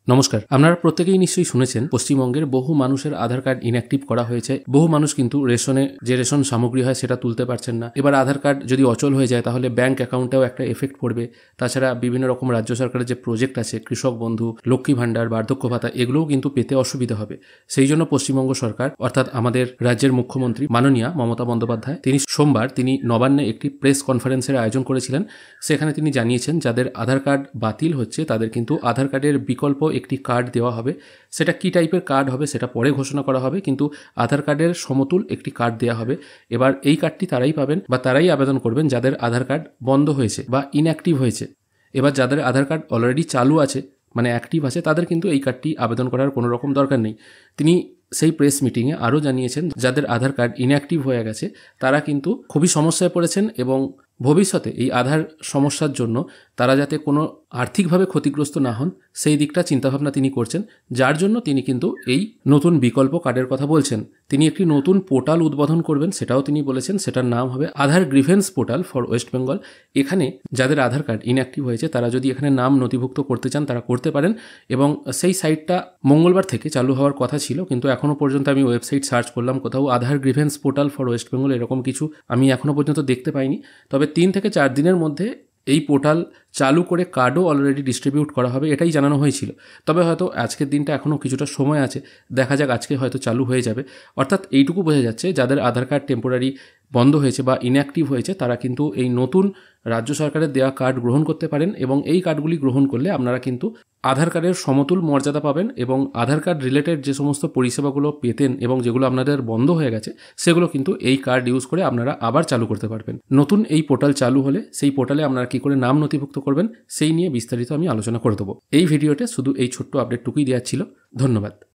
নমস্কার। আপনারা প্রত্যেকেই নিশ্চয়ই শুনেছেন পশ্চিমবঙ্গের বহু মানুষের আধার কার্ড ইনঅ্যাক্টিভ করা হয়েছে। বহু মানুষ কিন্তু যে রেশন সামগ্রী হয় সেটা তুলতে পারছেন না। এবার আধার কার্ড যদি অচল হয়ে যায় তাহলে ব্যাংক অ্যাকাউন্টেও একটা এফেক্ট পড়বে। তাছাড়া বিভিন্ন রকম রাজ্য সরকারের যে প্রজেক্ট আছে, কৃষক বন্ধু, লক্ষ্মী ভাণ্ডার, বার্ধক্য ভাতা, এগুলোও কিন্তু পেতে অসুবিধা হবে। সেই জন্য পশ্চিমবঙ্গ সরকার অর্থাৎ আমাদের রাজ্যের মুখ্যমন্ত্রী মাননীয়া মমতা বন্দ্যোপাধ্যায় তিনি সোমবার নবান্নে একটি প্রেস কনফারেন্সের আয়োজন করেছিলেন। সেখানে তিনি জানিয়েছেন যাদের আধার কার্ড বাতিল হচ্ছে তাদের কিন্তু আধার কার্ডের বিকল্প একটি কার্ড দেওয়া হবে। সেটা কী টাইপের কার্ড হবে সেটা পরে ঘোষণা করা হবে, কিন্তু আধার কার্ডের সমতুল একটি কার্ড দেওয়া হবে। এবার এই কার্ডটি তারাই পাবেন বা তারাই আবেদন করবেন যাদের আধার কার্ড বন্ধ হয়েছে বা ইনঅ্যাক্টিভ হয়েছে। এবার যাদের আধার কার্ড অলরেডি চালু আছে, মানে অ্যাক্টিভ আছে, তাদের কিন্তু এই কার্ডটি আবেদন করার কোনো রকম দরকার নেই। তিনি সেই প্রেস মিটিংয়ে আরও জানিয়েছেন যাদের আধার কার্ড ইনঅ্যাক্টিভ হয়ে গেছে তারা কিন্তু খুবই সমস্যায় পড়েছেন এবং ভবিষ্যতে এই আধার সমস্যার জন্য তারা যাতে কোনো আর্থিকভাবে ক্ষতিগ্রস্ত না হন সেই দিকটা চিন্তাভাবনা তিনি করছেন, যার জন্য তিনি কিন্তু এই নতুন বিকল্প কার্ডের কথা বলছেন। তিনি একটি নতুন পোর্টাল উদ্বোধন করবেন সেটাও তিনি বলেছেন। সেটার নাম হবে Aadhaar grievance portal for West Bengal. এখানে যাদের আধার কার্ড ইনঅ্যাক্টিভ হয়েছে তারা যদি এখানে নাম নথিভুক্ত করতে চান তারা করতে পারেন এবং সেই সাইটটা মঙ্গলবার থেকে চালু হওয়ার কথা ছিল, কিন্তু এখনও পর্যন্ত আমি ওয়েবসাইট সার্চ করলাম, কোথাও Aadhaar grievance portal for West Bengal এরকম কিছু আমি এখনও পর্যন্ত দেখতে পাইনি। তবে 3 থেকে 4 দিনের মধ্যে এই পোর্টাল চালু করে কার্ডও অলরেডি ডিস্ট্রিবিউট করা হবে এটাই জানানো হয়েছিল। তবে হয়তো আজকের দিনটা এখনও কিছুটা সময় আছে, দেখা যাক, আজকে হয়তো চালু হয়ে যাবে। অর্থাৎ এইটুকু বোঝা যাচ্ছে যাদের আধার কার্ড টেম্পোরারি বন্ধ হয়েছে বা ইনঅ্যাক্টিভ হয়েছে তারা কিন্তু এই নতুন রাজ্য সরকারের দেওয়া কার্ড গ্রহণ করতে পারেন এবং এই কার্ডগুলি গ্রহণ করলে আপনারা কিন্তু আধার কার্ডের সমতুল মর্যাদা পাবেন এবং আধার কার্ড রিলেটেড যে সমস্ত পরিষেবাগুলো পেতেন এবং যেগুলো আপনাদের বন্ধ হয়ে গেছে সেগুলো কিন্তু এই কার্ড ইউজ করে আপনারা আবার চালু করতে পারবেন। নতুন এই পোর্টাল চালু হলে সেই পোর্টালে আপনারা কী করে নাম নথিভুক্ত করবেন সেই নিয়ে বিস্তারিত আমি আলোচনা করে দেবো। এই ভিডিওতে শুধু এই ছোট্ট আপডেটটুকুই দেওয়ার ছিল। ধন্যবাদ।